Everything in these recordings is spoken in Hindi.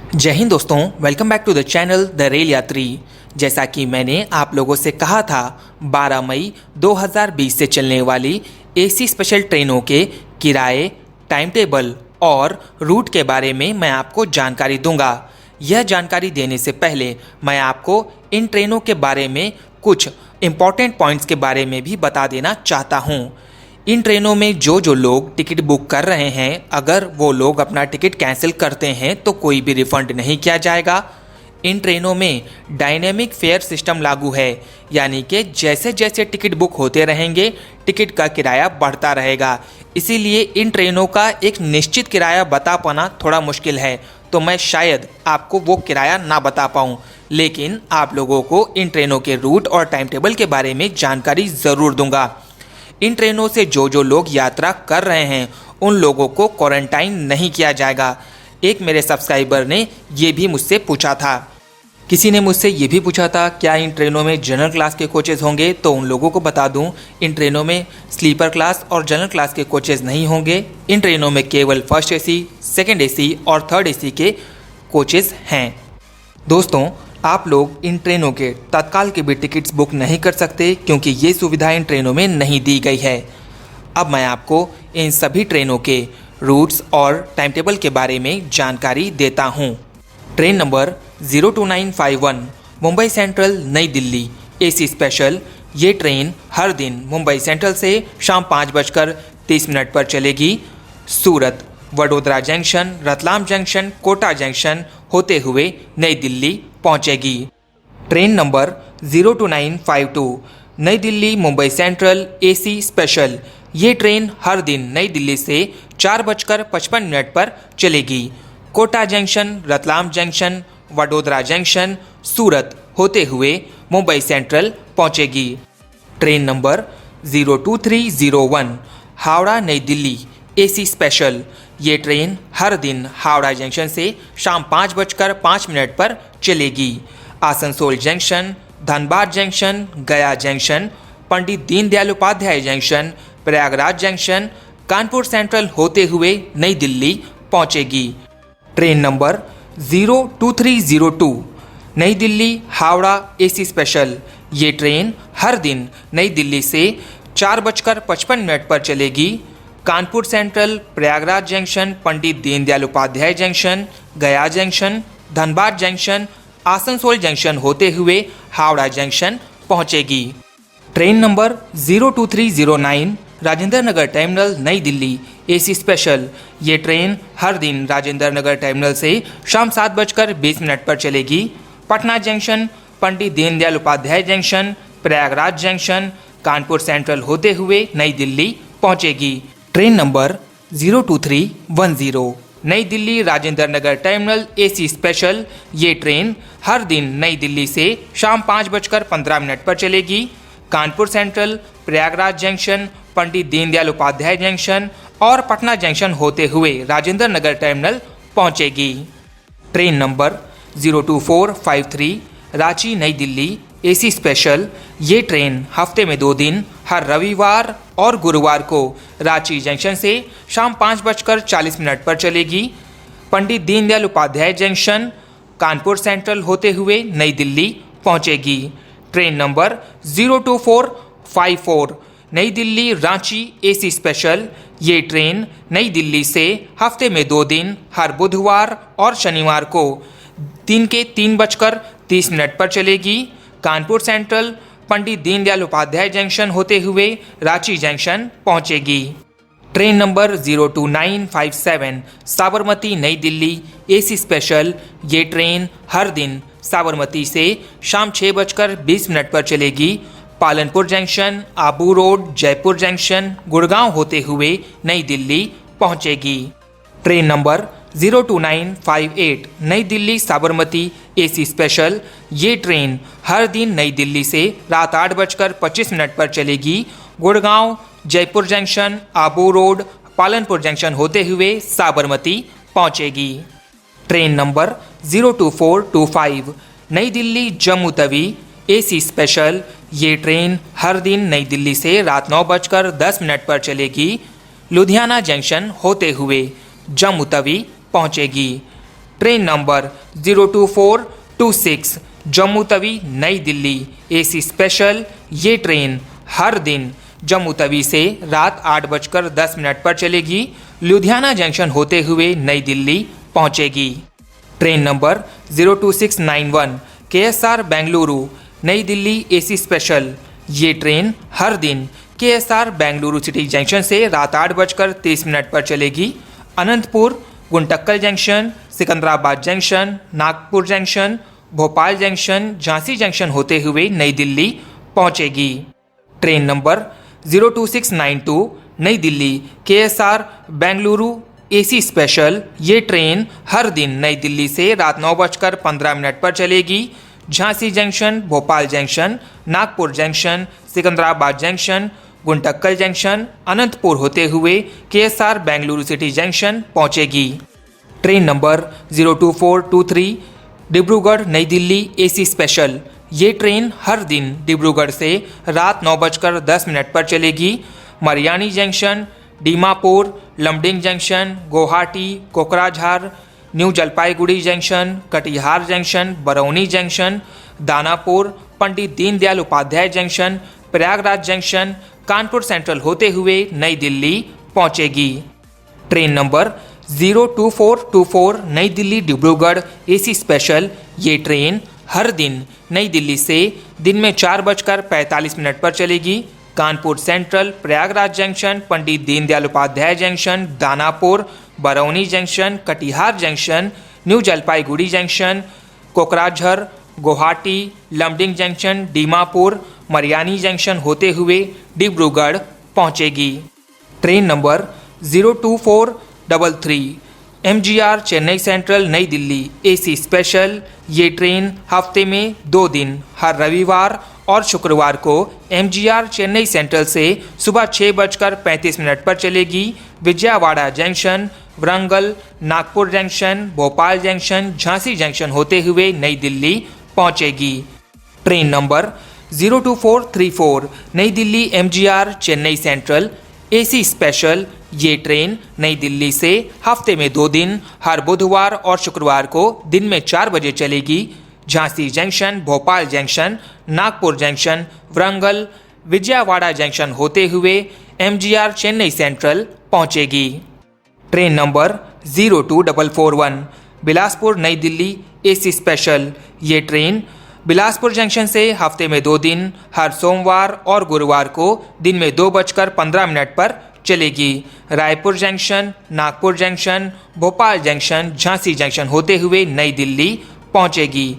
जय हिंद दोस्तों, welcome back to the channel the rail Yatri. जैसा कि मैंने आप लोगों से कहा था, 12 मई 2020 से चलने वाली एसी स्पेशल ट्रेनों के किराए, टाइम टेबल और रूट के बारे में मैं आपको जानकारी दूंगा। यह जानकारी देने से पहले मैं आपको इन ट्रेनों के बारे में कुछ इम्पॉर्टेंट पॉइंट्स के बारे में भी बता देना चाहता हूँ। इन ट्रेनों में जो लोग टिकट बुक कर रहे हैं, अगर वो लोग अपना टिकट कैंसिल करते हैं तो कोई भी रिफंड नहीं किया जाएगा। इन ट्रेनों में डायनेमिक फेयर सिस्टम लागू है, यानी कि जैसे जैसे टिकट बुक होते रहेंगे टिकट का किराया बढ़ता रहेगा। इसीलिए इन ट्रेनों का एक निश्चित किराया बता पाना थोड़ा मुश्किल है, तो मैं शायद आपको वो किराया ना बता पाऊँ, लेकिन आप लोगों को इन ट्रेनों के रूट और टाइम टेबल के बारे में जानकारी ज़रूर दूंगा। इन ट्रेनों से जो लोग यात्रा कर रहे हैं उन लोगों को क्वारंटाइन नहीं किया जाएगा। एक मेरे सब्सक्राइबर ने ये भी मुझसे पूछा था, किसी ने मुझसे ये भी पूछा था क्या इन ट्रेनों में जनरल क्लास के कोचेज़ होंगे, तो उन लोगों को बता दूं, इन ट्रेनों में स्लीपर क्लास और जनरल क्लास के कोचेज़ नहीं होंगे। इन ट्रेनों में केवल फर्स्ट एसी, सेकेंड एसी और थर्ड एसी के कोचेज़ हैं। दोस्तों, आप लोग इन ट्रेनों के तत्काल के भी टिकट्स बुक नहीं कर सकते, क्योंकि ये सुविधा इन ट्रेनों में नहीं दी गई है। अब मैं आपको इन सभी ट्रेनों के रूट्स और टाइम टेबल के बारे में जानकारी देता हूँ। Train number 02951 Mumbai central New Delhi AC special. ये ट्रेन हर दिन मुंबई सेंट्रल से शाम 5:30 पर चलेगी। Surat, Vadodara junction, Ratlam junction, Kota junction होते हुए नई दिल्ली पहुंचेगी। Train number 02952 New Delhi Mumbai central AC special. ये ट्रेन हर दिन नई दिल्ली से 4:55 पर चलेगी। Kota junction, Ratlam junction, Vadodara junction, Surat होते हुए मुंबई सेंट्रल पहुंचेगी। Train number 02301 Howrah New Delhi AC special. ये ट्रेन हर दिन हावड़ा जंक्शन से शाम 5:05 पर चलेगी। Asansol junction, Dhanbad junction, Gaya junction, Pandit Deendayal Upadhyay junction, Prayagraj junction, Kanpur central होते हुए नई दिल्ली पहुंचेगी। Train number 02302 New Delhi Howrah AC special. ये ट्रेन हर दिन नई दिल्ली से 4:55 पर चलेगी। Kanpur central, Prayagraj junction, Pandit Deendayal Upadhyay junction, Gaya junction, Dhanbad junction, Asansol junction होते हुए हावड़ा जंक्शन पहुंचेगी। Train number 02309 Rajendra Nagar terminal New Delhi AC special. ये ट्रेन हर दिन राजेंद्र नगर टर्मिनल से शाम 7:20 पर चलेगी। Patna junction, Pandit Deendayal Upadhyay junction, Prayagraj junction, Kanpur central होते हुए नई दिल्ली पहुंचेगी। Train number 02310 New Delhi Rajendra Nagar terminal AC special. ये ट्रेन हर दिन नई दिल्ली से शाम 5:15 पर चलेगी। Kanpur central, Prayagraj junction, Pandit Deendayal Upadhyay junction और पटना जंक्शन होते हुए राजेंद्र नगर टर्मिनल पहुंचेगी। ट्रेन नंबर 02453 रांची नई दिल्ली एसी स्पेशल। ये ट्रेन हफ्ते में 2 दिन हर रविवार और गुरुवार को रांची जंक्शन से शाम 5:40 पर चलेगी। पंडित दीनदयाल उपाध्याय जंक्शन, कानपुर सेंट्रल होते हुए नई दिल्ली पहुंचेगी। ट्रेन नंबर 02454 नई दिल्ली रांची एसी स्पेशल। ये ट्रेन नई दिल्ली से हफ्ते में 2 दिन हर बुधवार और शनिवार को दिन के 3:30 पर चलेगी। कानपुर सेंट्रल, पंडित दीनदयाल उपाध्याय जंक्शन होते हुए रांची जंक्शन पहुंचेगी। ट्रेन नंबर 02957 साबरमती नई दिल्ली एसी स्पेशल। ये ट्रेन हर दिन साबरमती से शाम 6:20 पर चलेगी। Palanpur junction, Abu road, Jaipur junction, Gurgaon होते हुए नई दिल्ली पहुंचेगी। ट्रेन नंबर 02958 नई दिल्ली साबरमती एसी स्पेशल। ये ट्रेन हर दिन नई दिल्ली से रात 8:25 पर चलेगी। Gurgaon, Jaipur junction, Abu road, Palanpur junction होते हुए साबरमती पहुंचेगी। ट्रेन नंबर 02425 नई दिल्ली जम्मू तवी एसी स्पेशल। ये ट्रेन हर दिन नई दिल्ली से रात 9:10 पर चलेगी। लुधियाना जंक्शन होते हुए जम्मू तवी पहुंचेगी। ट्रेन नंबर 02426 जम्मू तवी नई दिल्ली एसी स्पेशल। ये ट्रेन हर दिन जम्मू तवी से रात 8:10 पर चलेगी। लुधियाना जंक्शन होते हुए नई दिल्ली पहुंचेगी। ट्रेन नंबर 02691 KSR बेंगलुरु नई दिल्ली एसी स्पेशल। ये ट्रेन हर दिन KSR बेंगलुरु सिटी जंक्शन से रात 8:30 पर चलेगी। Anantapur, Guntakal junction, Secunderabad junction, Nagpur junction, Bhopal junction, Jhansi junction होते हुए नई दिल्ली पहुंचेगी। Train number 02692 New Delhi KSR Bengaluru AC special. ये ट्रेन हर दिन नई दिल्ली से रात 9:15 पर चलेगी। Jhansi junction, Bhopal junction, Nagpur junction, Secunderabad junction, Guntakal junction, Anantapur होते हुए KSR बेंगलुरु सिटी जंक्शन पहुंचेगी। Train number 02423 Dibrugarh New Delhi AC special. ये ट्रेन हर दिन डिब्रूगढ़ से रात 9:10 पर चलेगी। Mariani junction, Dimapur, Lumding junction, Guwahati, Kokrajhar, New Jalpaiguri junction, Katihar junction, Barauni junction, Danapur, Pandit Deendayal Upadhyay junction, Prayagraj junction, Kanpur central होते हुए नई दिल्ली पहुंचेगी। Train number 02424 New Delhi Dibrugarh AC special. ये ट्रेन हर दिन नई दिल्ली से दिन में 4:45 पर चलेगी। Kanpur central, Prayagraj junction, Pandit Deendayal Upadhyay junction, Danapur, Barauni junction, Katihar junction, new Jalpaiguri junction, Kokrajhar, Guwahati, Lumding junction, Dimapur, Mariani junction होते हुए डिब्रूगढ़ पहुंचेगी। Train number 02433 MGR Chennai central New Delhi AC special. ये ट्रेन हफ्ते में 2 दिन हर रविवार और शुक्रवार को MGR चेन्नई सेंट्रल से सुबह 6:35 पर चलेगी। Vijayawada junction, Warangal, Nagpur junction, Bhopal junction, Jhansi junction होते हुए नई दिल्ली पहुंचेगी। ट्रेन नंबर 02434 नई Delhi MGR Chennai central AC special. ये ट्रेन नई दिल्ली से हफ्ते में 2 दिन हर बुधवार और शुक्रवार को दिन में 4 बजे चलेगी। Jhansi junction, Bhopal junction, Nagpur junction, Warangal, Vijayawada junction होते हुए MGR चेन्नई सेंट्रल पहुंचेगी। ट्रेन नंबर 02441 बिलासपुर नई दिल्ली एसी स्पेशल। ये ट्रेन बिलासपुर जंक्शन से हफ्ते में 2 दिन हर सोमवार और गुरुवार को दिन में 2:15 पर चलेगी। Raipur junction, Nagpur junction, Bhopal junction, Jhansi junction होते हुए नई दिल्ली पहुंचेगी।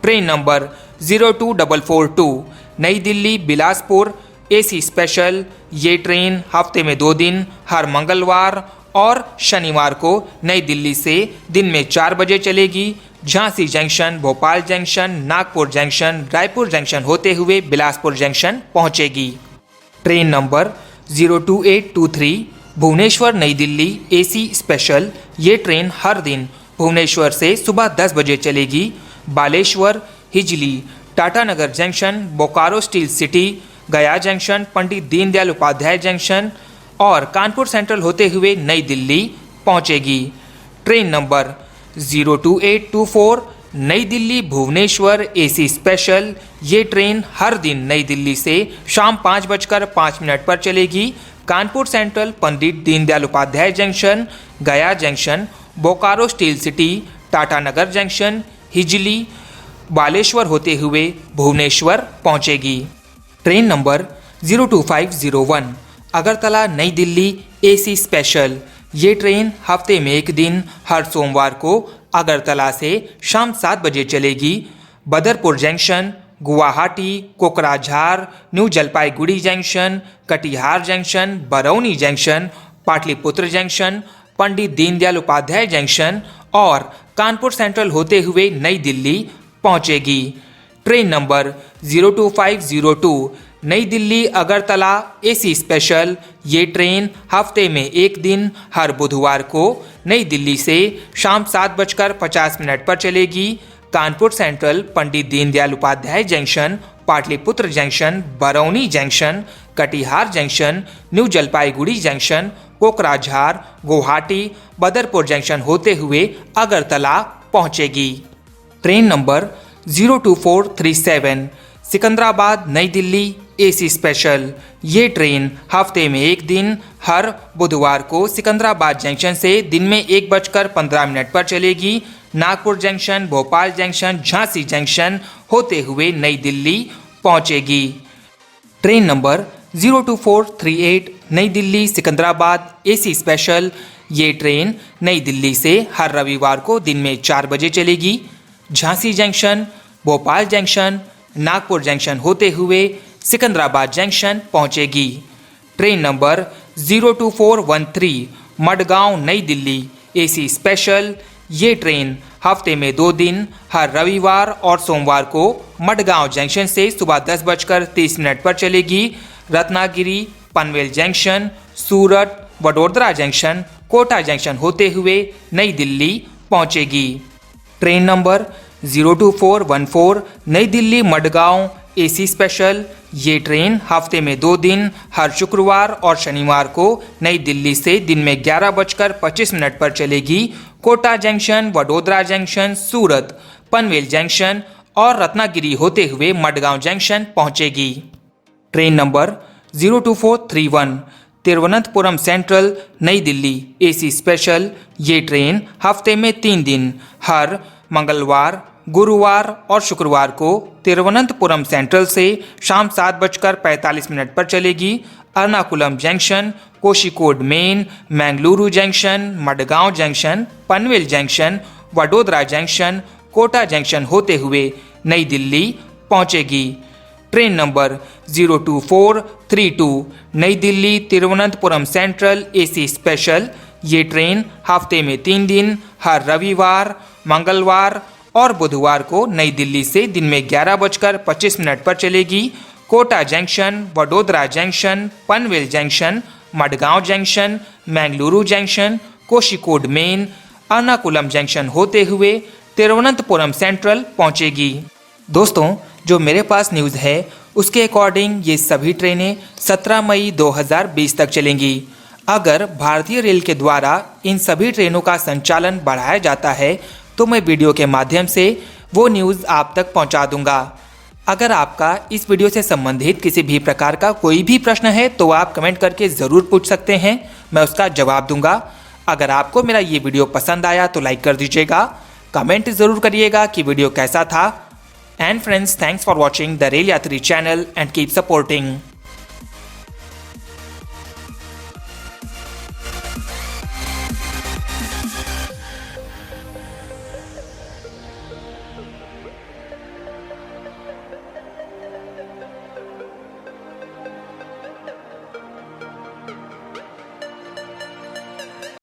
ट्रेन नंबर 02442 नई दिल्ली बिलासपुर एसी स्पेशल। ये ट्रेन हफ्ते में 2 दिन हर मंगलवार और शनिवार को नई दिल्ली से दिन में 4 बजे चलेगी। Jhansi junction, Bhopal junction, Nagpur junction, Raipur junction होते हुए बिलासपुर जंक्शन पहुंचेगी। ट्रेन नंबर 02823 भुवनेश्वर नई दिल्ली एसी स्पेशल। ये ट्रेन हर दिन भुवनेश्वर से सुबह 10 बजे चलेगी। Baleshwar, Hijli, Tatanagar junction, Bokaro steel city, गया जंक्शन, पंडित दीनदयाल उपाध्याय जंक्शन और कानपुर सेंट्रल होते हुए नई दिल्ली पहुंचेगी। ट्रेन नंबर 02824 नई दिल्ली भुवनेश्वर एसी स्पेशल। ये ट्रेन हर दिन नई दिल्ली से शाम 5:05 पर चलेगी। Kanpur central, Pandit Deendayal Upadhyay junction, Gaya junction, Bokaro steel city, Tatanagar junction, Hijli, Baleshwar होते हुए भुवनेश्वर पहुंचेगी। ट्रेन नंबर 02501 अगरतला नई दिल्ली एसी स्पेशल। ये ट्रेन हफ्ते में 1 दिन हर सोमवार को अगरतला से शाम 7 बजे चलेगी। Badarpur junction, Guwahati, Kokrajhar, New Jalpaiguri junction, Katihar junction, Barauni junction, Pataliputra junction, Pandit Deendayal Upadhyay junction और कानपुर सेंट्रल होते हुए नई दिल्ली पहुंचेगी। ट्रेन नंबर 02502 नई दिल्ली अगरतला एसी स्पेशल। ये ट्रेन हफ्ते में 1 दिन हर बुधवार को नई दिल्ली से शाम 7:50 पर चलेगी। Kanpur central, Pandit Deendayal Upadhyay junction, Pataliputra junction, Barauni junction, Katihar junction, new Jalpaiguri junction, Kokrajhar, Guwahati, Badarpur junction होते हुए अगरतला पहुंचेगी। Train number 02437 Secunderabad Nai Delhi AC special. ये ट्रेन हफ्ते में एक दिन हर बुधवार को सिकंदराबाद जंक्शन से दिन में 1:15 पर चलेगी। Nagpur junction, Bhopal junction, Jhansi junction होते हुए नई दिल्ली पहुंचेगी। ट्रेन नंबर 02438 नई दिल्ली सिकंदराबाद एसी स्पेशल। ये ट्रेन नई दिल्ली से हर रविवार को दिन में 4 बजे चलेगी। Jhansi junction, Bhopal junction, Nagpur junction होते हुए सिकंदराबाद जंक्शन पहुंचेगी। ट्रेन नंबर 02413 मडगांव नई दिल्ली एसी स्पेशल। ये ट्रेन हफ्ते में 2 दिन हर रविवार और सोमवार को मडगांव जंक्शन से सुबह 10:30 पर चलेगी। रत्नागिरी, पनवेल जंक्शन, सूरत, वडोदरा जंक्शन, कोटा जंक्शन होते हुए नई दिल्ली पहुंचेगी। ट्रेन नंबर 02414 नई दिल्ली मडगांव एसी स्पेशल। ये ट्रेन हफ्ते में 2 दिन हर शुक्रवार और शनिवार को नई दिल्ली से दिन में 11:25 पर चलेगी। कोटा जंक्शन, वडोदरा जंक्शन, सूरत, पनवेल जंक्शन और रत्नागिरी होते हुए मडगांव जंक्शन पहुंचेगी। Train number 02431 Thiruvananthapuram central New Delhi AC special. ये ट्रेन हफ्ते में 3 दिन हर मंगलवार, गुरुवार और शुक्रवार को तिरुवनंतपुरम सेंट्रल से शाम 7:45 पर चलेगी। Ernakulam junction, Kozhikode main, Mangaluru junction, Madgaon junction, Panvel junction, Vadodara junction, Kota junction होते हुए नई दिल्ली पहुंचेगी। Train number 02432 Nai Delhi Thiruvananthapuram central AC special. ये ट्रेन हफ्ते में 3 दिन हर रविवार, मंगलवार और बुधवार को नई दिल्ली से दिन में 11:25 पर चलेगी। Kota junction, Vadodara junction, Panvel junction, Madgaon junction, Mangaluru junction, Kozhikode main, Ernakulam junction होते हुए तिरुवनंतपुरम सेंट्रल पहुंचेगी। दोस्तों, जो मेरे पास न्यूज़ है उसके अकॉर्डिंग ये सभी ट्रेनें 17 मई 2020 तक चलेंगी। अगर भारतीय रेल के द्वारा इन सभी ट्रेनों का संचालन बढ़ाया जाता है तो मैं वीडियो के माध्यम से वो न्यूज़ आप तक पहुंचा दूंगा। अगर आपका इस वीडियो से संबंधित किसी भी प्रकार का कोई भी प्रश्न है तो आप कमेंट करके ज़रूर पूछ सकते हैं, मैं उसका जवाब दूंगा। अगर आपको मेरा ये वीडियो पसंद आया तो लाइक कर दीजिएगा, कमेंट ज़रूर करिएगा कि वीडियो कैसा था। And friends, thanks for watching the Rail Yatri channel and keep supporting.